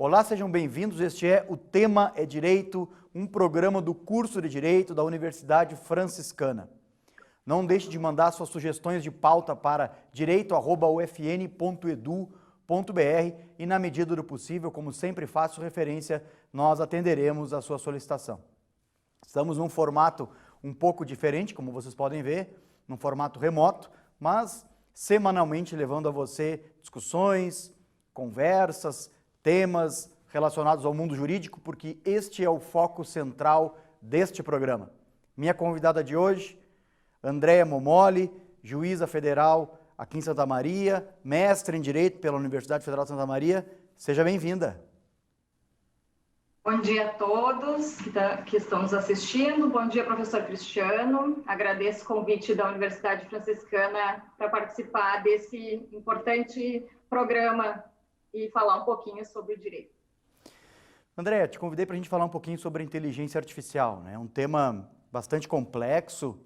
Olá, sejam bem-vindos. Este é O Tema é Direito, um programa do curso de Direito da Universidade Franciscana. Não deixe de mandar suas sugestões de pauta para direito@ufn.edu.br e, na medida do possível, como sempre faço referência, nós atenderemos a sua solicitação. Estamos num formato um pouco diferente, como vocês podem ver, num formato remoto, mas semanalmente levando a você discussões, conversas, temas relacionados ao mundo jurídico, porque este é o foco central deste programa. Minha convidada de hoje, Andréa Momoli, juíza federal aqui em Santa Maria, mestre em Direito pela Universidade Federal de Santa Maria. Seja bem-vinda. Bom dia a todos que estão nos assistindo. Bom dia, professor Cristiano. Agradeço o convite da Universidade Franciscana para participar desse importante programa e falar um pouquinho sobre o direito. Andréa, te convidei para a gente falar um pouquinho sobre inteligência artificial, né? Um tema bastante complexo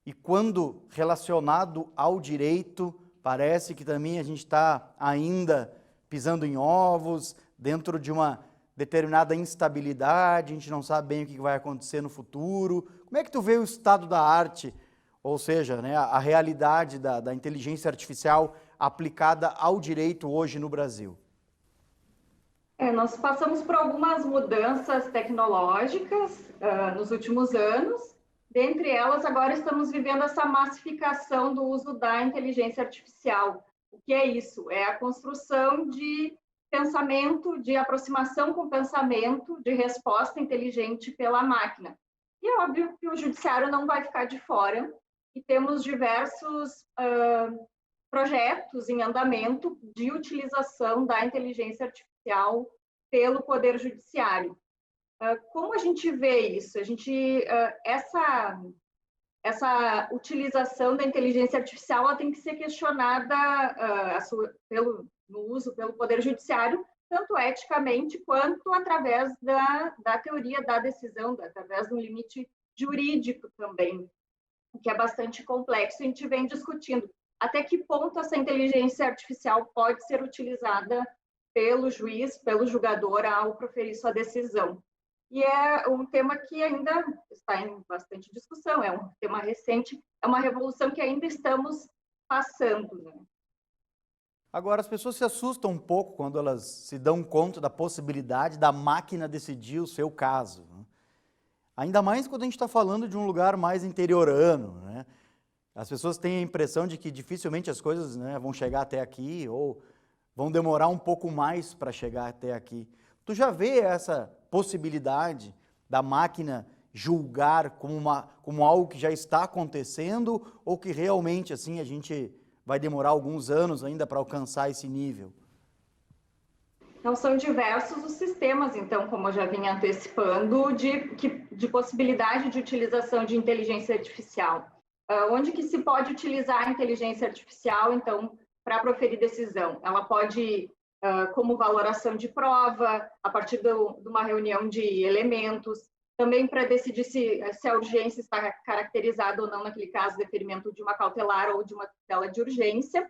e, quando relacionado ao direito, parece que também a gente está ainda pisando em ovos, dentro de uma determinada instabilidade, a gente não sabe bem o que vai acontecer no futuro. Como é que tu vê o estado da arte, ou seja, né, a realidade da inteligência artificial aplicada ao direito hoje no Brasil? Nós passamos por algumas mudanças tecnológicas nos últimos anos. Dentre elas, agora estamos vivendo essa massificação do uso da inteligência artificial. O que é isso? É a construção de pensamento, de aproximação com pensamento, de resposta inteligente pela máquina. E é óbvio que o judiciário não vai ficar de fora, e temos diversos projetos em andamento de utilização da inteligência artificial pelo Poder Judiciário. Como a gente vê isso? Essa utilização da inteligência artificial ela tem que ser questionada no uso pelo Poder Judiciário, tanto eticamente quanto através da teoria da decisão, através do limite jurídico também, que é bastante complexo. A gente vem discutindo até que ponto essa inteligência artificial pode ser utilizada pelo juiz, pelo julgador, ao proferir sua decisão. E é um tema que ainda está em bastante discussão, é um tema recente, é uma revolução que ainda estamos passando, né? Agora, as pessoas se assustam um pouco quando elas se dão conta da possibilidade da máquina decidir o seu caso, né? Ainda mais quando a gente está falando de um lugar mais interiorano, né? As pessoas têm a impressão de que dificilmente as coisas, né, vão chegar até aqui ou vão demorar um pouco mais para chegar até aqui. Tu já vê essa possibilidade da máquina julgar como algo que já está acontecendo ou que realmente assim a gente vai demorar alguns anos ainda para alcançar esse nível? Então, são diversos os sistemas, então, como eu já vinha antecipando, de possibilidade de utilização de inteligência artificial. Onde que se pode utilizar a inteligência artificial, então, para proferir decisão? Ela pode, como valoração de prova, a partir de uma reunião de elementos, também para decidir se a urgência está caracterizada ou não, naquele caso, deferimento de uma cautelar ou de uma tutela de urgência.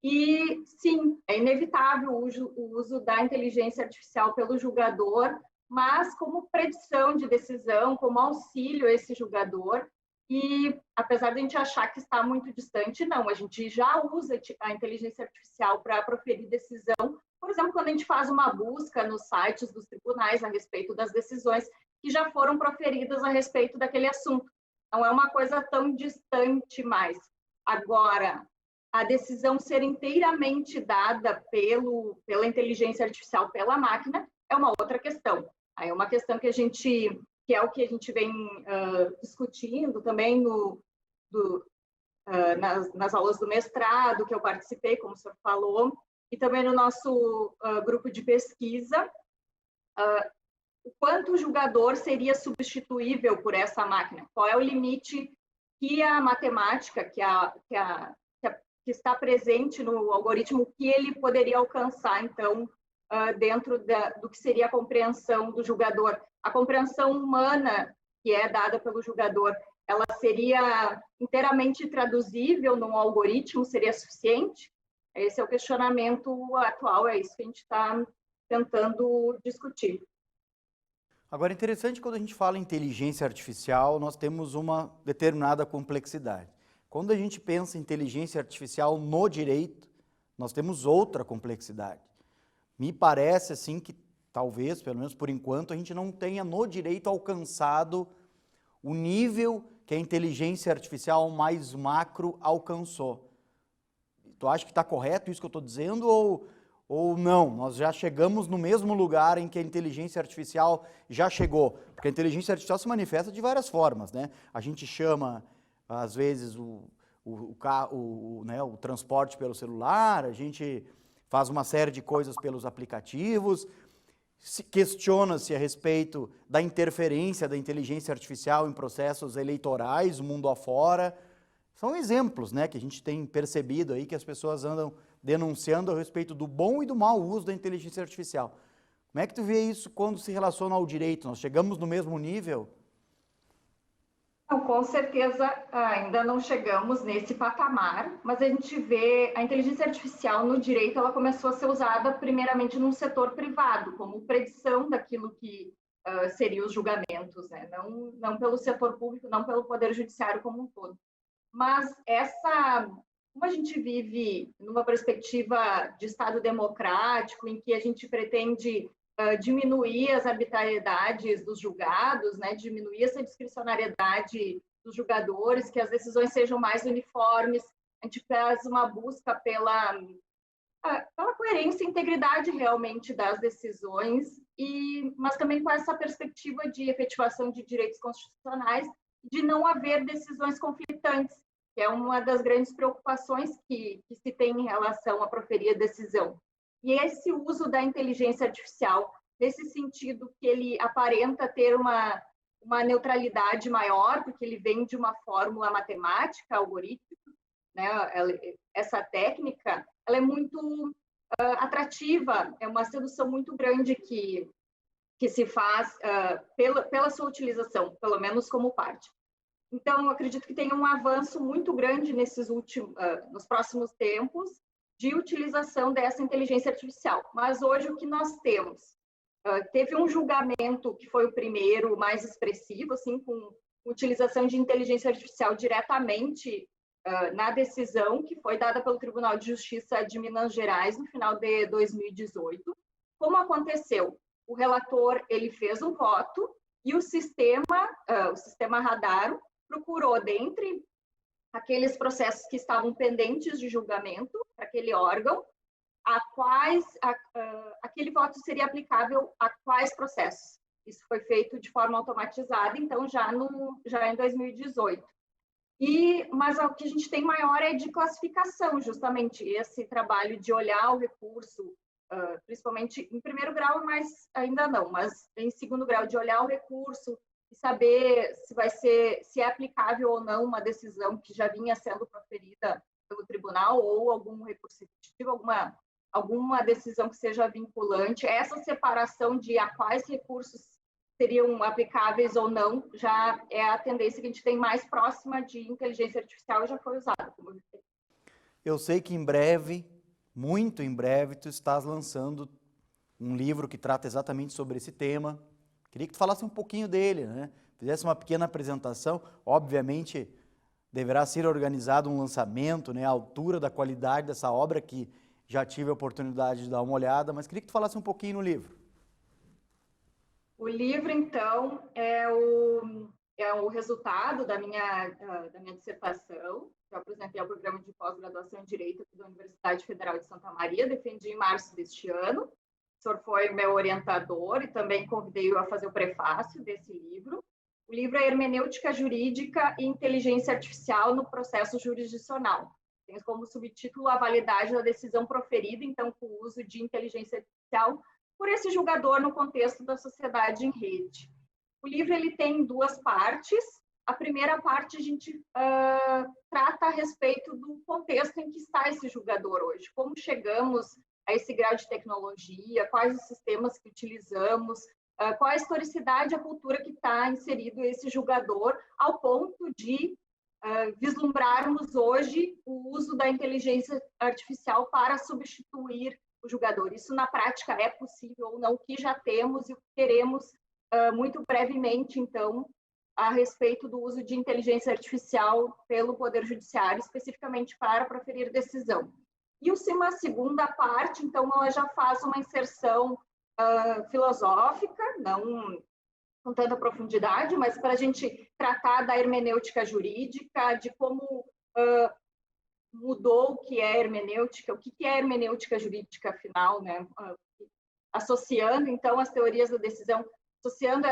E, sim, é inevitável o uso da inteligência artificial pelo julgador, mas como predição de decisão, como auxílio a esse julgador. E, apesar de a gente achar que está muito distante, não, a gente já usa a inteligência artificial para proferir decisão, por exemplo, quando a gente faz uma busca nos sites dos tribunais a respeito das decisões que já foram proferidas a respeito daquele assunto. Não é uma coisa tão distante mais. Agora, a decisão ser inteiramente dada pela inteligência artificial, pela máquina, é uma outra questão. Aí é uma questão que é o que a gente vem discutindo também nas aulas do mestrado, que eu participei, como o senhor falou, e também no nosso grupo de pesquisa, o quanto o julgador seria substituível por essa máquina? Qual é o limite que a matemática, que está presente no algoritmo, que ele poderia alcançar, então, dentro do que seria a compreensão do julgador? A compreensão humana que é dada pelo julgador, ela seria inteiramente traduzível num algoritmo? Seria suficiente? Esse é o questionamento atual, é isso que a gente está tentando discutir. Agora, interessante, quando a gente fala em inteligência artificial, nós temos uma determinada complexidade. Quando a gente pensa em inteligência artificial no direito, nós temos outra complexidade. Me parece, assim, que talvez, pelo menos por enquanto, a gente não tenha no direito alcançado o nível que a inteligência artificial mais macro alcançou. Tu acha que está correto isso que eu estou dizendo ou não? Nós já chegamos no mesmo lugar em que a inteligência artificial já chegou. Porque a inteligência artificial se manifesta de várias formas, né? A gente chama, às vezes, o transporte pelo celular, a gente faz uma série de coisas pelos aplicativos, questiona-se a respeito da interferência da inteligência artificial em processos eleitorais, o mundo afora. São exemplos, né, que a gente tem percebido aí que as pessoas andam denunciando a respeito do bom e do mau uso da inteligência artificial. Como é que tu vê isso quando se relaciona ao direito? Nós chegamos no mesmo nível? Não, com certeza ainda não chegamos nesse patamar, mas a gente vê a inteligência artificial no direito, ela começou a ser usada primeiramente no setor privado, como predição daquilo que seriam os julgamentos, né? Não pelo setor público, não pelo Poder Judiciário como um todo. Mas como a gente vive numa perspectiva de Estado democrático, em que a gente pretende diminuir as arbitrariedades dos julgados, né, diminuir essa discricionariedade dos julgadores, que as decisões sejam mais uniformes, a gente faz uma busca pela coerência e integridade realmente das decisões, mas também com essa perspectiva de efetivação de direitos constitucionais, de não haver decisões conflitantes, que é uma das grandes preocupações que se tem em relação a proferir a decisão. E esse uso da inteligência artificial, nesse sentido que ele aparenta ter uma neutralidade maior, porque ele vem de uma fórmula matemática, algorítmica, né? Essa técnica, ela é muito atrativa, é uma sedução muito grande que se faz pela sua utilização, pelo menos como parte. Então, eu acredito que tem um avanço muito grande nos próximos tempos de utilização dessa inteligência artificial. Mas hoje o que nós temos? Teve um julgamento que foi o primeiro, mais expressivo, assim, com utilização de inteligência artificial diretamente na decisão que foi dada pelo Tribunal de Justiça de Minas Gerais no final de 2018. Como aconteceu? O relator ele fez um voto e o sistema Radaro procurou, dentre aqueles processos que estavam pendentes de julgamento para aquele órgão, aquele voto seria aplicável a quais processos. Isso foi feito de forma automatizada, então, já em 2018. Mas o que a gente tem maior é de classificação, justamente esse trabalho de olhar o recurso, principalmente em primeiro grau, mas ainda não, mas em segundo grau, de olhar o recurso e saber se é aplicável ou não uma decisão que já vinha sendo proferida pelo tribunal ou algum recurso repetitivo, alguma decisão que seja vinculante. Essa separação de a quais recursos seriam aplicáveis ou não já é a tendência que a gente tem mais próxima de inteligência artificial, já foi usada. Eu sei que em breve, muito em breve, tu estás lançando um livro que trata exatamente sobre esse tema. Queria que tu falasse um pouquinho dele, né? Fizesse uma pequena apresentação. Obviamente, deverá ser organizado um lançamento, né, à altura da qualidade dessa obra, que já tive a oportunidade de dar uma olhada, mas queria que tu falasse um pouquinho no livro. O livro, então, é o resultado da minha dissertação, que eu apresentei ao programa de pós-graduação em Direito da Universidade Federal de Santa Maria, defendi em março deste ano. O senhor foi meu orientador e também convidei-o a fazer o prefácio desse livro. O livro é Hermenêutica Jurídica e Inteligência Artificial no Processo Jurisdicional. Tem como subtítulo a validade da decisão proferida, então, com o uso de inteligência artificial por esse julgador no contexto da sociedade em rede. O livro ele tem duas partes. A primeira parte a gente trata a respeito do contexto em que está esse julgador hoje, como chegamos a esse grau de tecnologia, quais os sistemas que utilizamos, qual a historicidade e a cultura que está inserido esse julgador, ao ponto de vislumbrarmos hoje o uso da inteligência artificial para substituir o julgador. Isso, na prática, é possível ou não, o que já temos e o que teremos muito brevemente, então, a respeito do uso de inteligência artificial pelo Poder Judiciário, especificamente para proferir decisão. E uma segunda parte, então, ela já faz uma inserção filosófica, não com tanta profundidade, mas para a gente tratar da hermenêutica jurídica, de como mudou o que é hermenêutica, o que é hermenêutica jurídica, afinal, né? Associando, então, as teorias da decisão, associando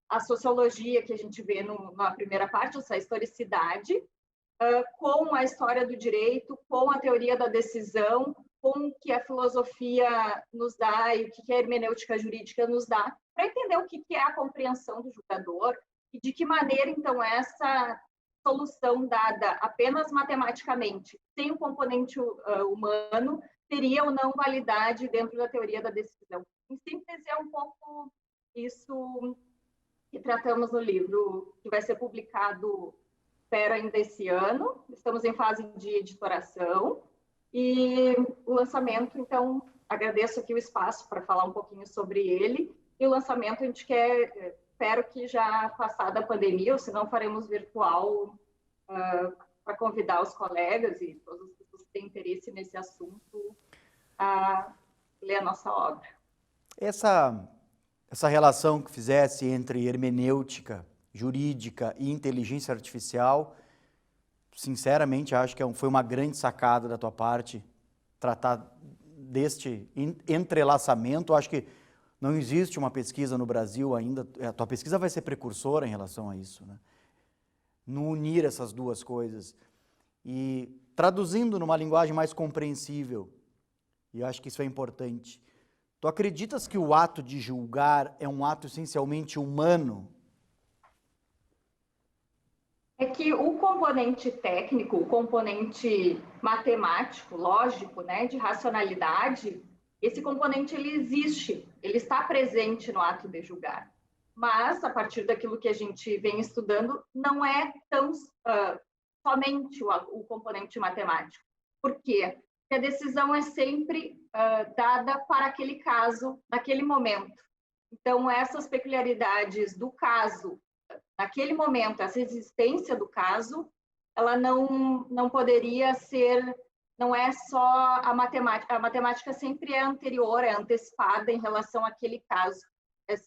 a sociologia que a gente vê na primeira parte, essa historicidade, com a história do direito, com a teoria da decisão, com o que a filosofia nos dá e o que a hermenêutica jurídica nos dá, para entender o que é a compreensão do julgador e de que maneira, então, essa solução dada apenas matematicamente, sem o componente humano, teria ou não validade dentro da teoria da decisão. Em síntese, é um pouco isso que tratamos no livro, que vai ser publicado, espero, ainda esse ano. Estamos em fase de editoração. E o lançamento, então, agradeço aqui o espaço para falar um pouquinho sobre ele. E o lançamento a gente quer, espero que já passada a pandemia, ou se não faremos virtual, para convidar os colegas e todas as pessoas que têm interesse nesse assunto a ler a nossa obra. Essa relação que fizesse entre hermenêutica jurídica e inteligência artificial, sinceramente, acho que foi uma grande sacada da tua parte tratar deste entrelaçamento. Acho que não existe uma pesquisa no Brasil ainda, a tua pesquisa vai ser precursora em relação a isso, né? No unir essas duas coisas e traduzindo numa linguagem mais compreensível, e acho que isso é importante. Tu acreditas que o ato de julgar é um ato essencialmente humano? É que o componente técnico, o componente matemático, lógico, né, de racionalidade, esse componente ele existe, ele está presente no ato de julgar. Mas, a partir daquilo que a gente vem estudando, não é tão somente o componente matemático. Por quê? Porque a decisão é sempre dada para aquele caso, naquele momento. Então, essas peculiaridades do caso, naquele momento, essa existência do caso, ela não poderia ser, não é só a matemática sempre é anterior, é antecipada em relação àquele caso.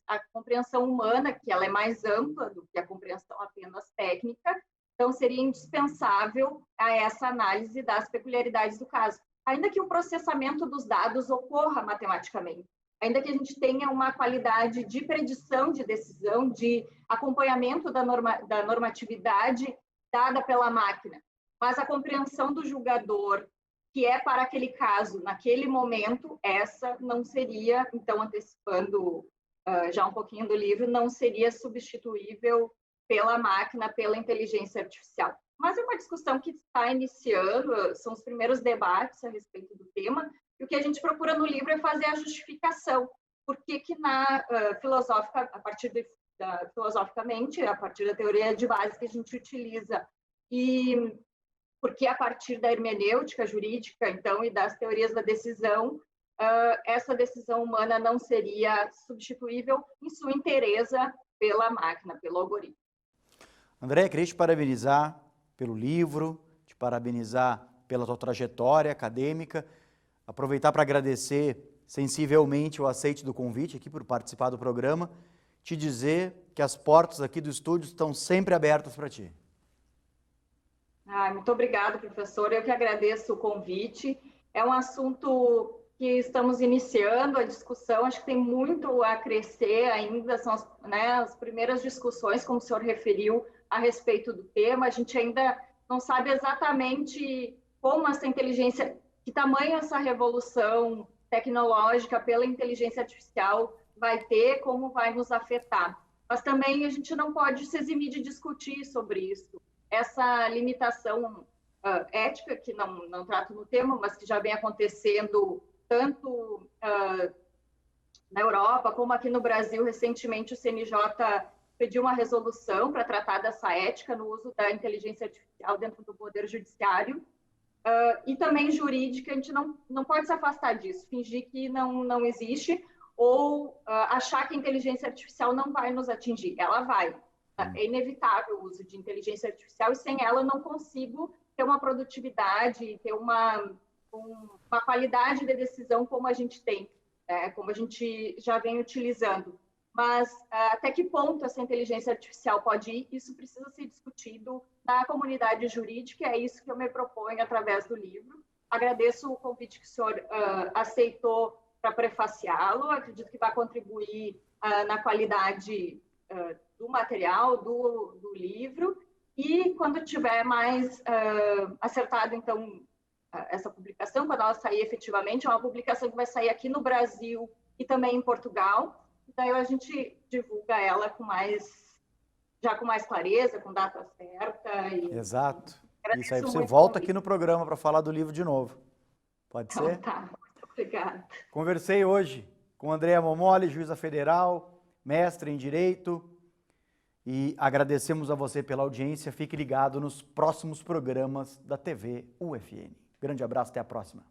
A compreensão humana, que ela é mais ampla do que a compreensão apenas técnica, então seria indispensável a essa análise das peculiaridades do caso. Ainda que o processamento dos dados ocorra matematicamente, ainda que a gente tenha uma qualidade de predição de decisão, de acompanhamento da normatividade dada pela máquina, mas a compreensão do julgador, que é para aquele caso, naquele momento, essa não seria, então, antecipando já um pouquinho do livro, não seria substituível pela máquina, pela inteligência artificial. Mas é uma discussão que está iniciando, são os primeiros debates a respeito do tema, e o que a gente procura no livro é fazer a justificação. Por que filosoficamente, a partir da teoria de base que a gente utiliza, e porque a partir da hermenêutica jurídica, então, e das teorias da decisão, essa decisão humana não seria substituível em sua inteireza pela máquina, pelo algoritmo. André, queria te parabenizar pelo livro, te parabenizar pela tua trajetória acadêmica, aproveitar para agradecer sensivelmente o aceite do convite aqui por participar do programa, te dizer que as portas aqui do estúdio estão sempre abertas para ti. Muito obrigada, professor. Eu que agradeço o convite. É um assunto que estamos iniciando a discussão, acho que tem muito a crescer ainda, são as primeiras discussões, como o senhor referiu, a respeito do tema. A gente ainda não sabe exatamente como essa inteligência, que tamanho essa revolução tecnológica pela inteligência artificial vai ter, como vai nos afetar. Mas também a gente não pode se eximir de discutir sobre isso. Essa limitação ética, que não trato no tema, mas que já vem acontecendo tanto na Europa como aqui no Brasil. Recentemente, o CNJ pediu uma resolução para tratar dessa ética no uso da inteligência artificial dentro do Poder Judiciário. e também jurídica, a gente não pode se afastar disso, fingir que não existe, ou achar que a inteligência artificial não vai nos atingir. Ela vai. É inevitável o uso de inteligência artificial, e sem ela eu não consigo ter uma produtividade, ter uma qualidade de decisão como a gente tem, como a gente já vem utilizando. Mas até que ponto essa inteligência artificial pode ir, isso precisa ser discutido na comunidade jurídica, é isso que eu me proponho através do livro. Agradeço o convite que o senhor aceitou para prefaciá-lo, acredito que vai contribuir na qualidade do material, do livro, e quando tiver mais acertado, então, essa publicação, quando ela sair efetivamente, é uma publicação que vai sair aqui no Brasil e também em Portugal, daí a gente divulga ela com mais clareza, com data certa. Exato. Isso aí, você muito volta aqui no programa para falar do livro de novo. Pode então, ser? tá, muito obrigada. Conversei hoje com Andréa Momoli, juíza federal, mestre em Direito, e agradecemos a você pela audiência. Fique ligado nos próximos programas da TV UFN. Grande abraço, até a próxima.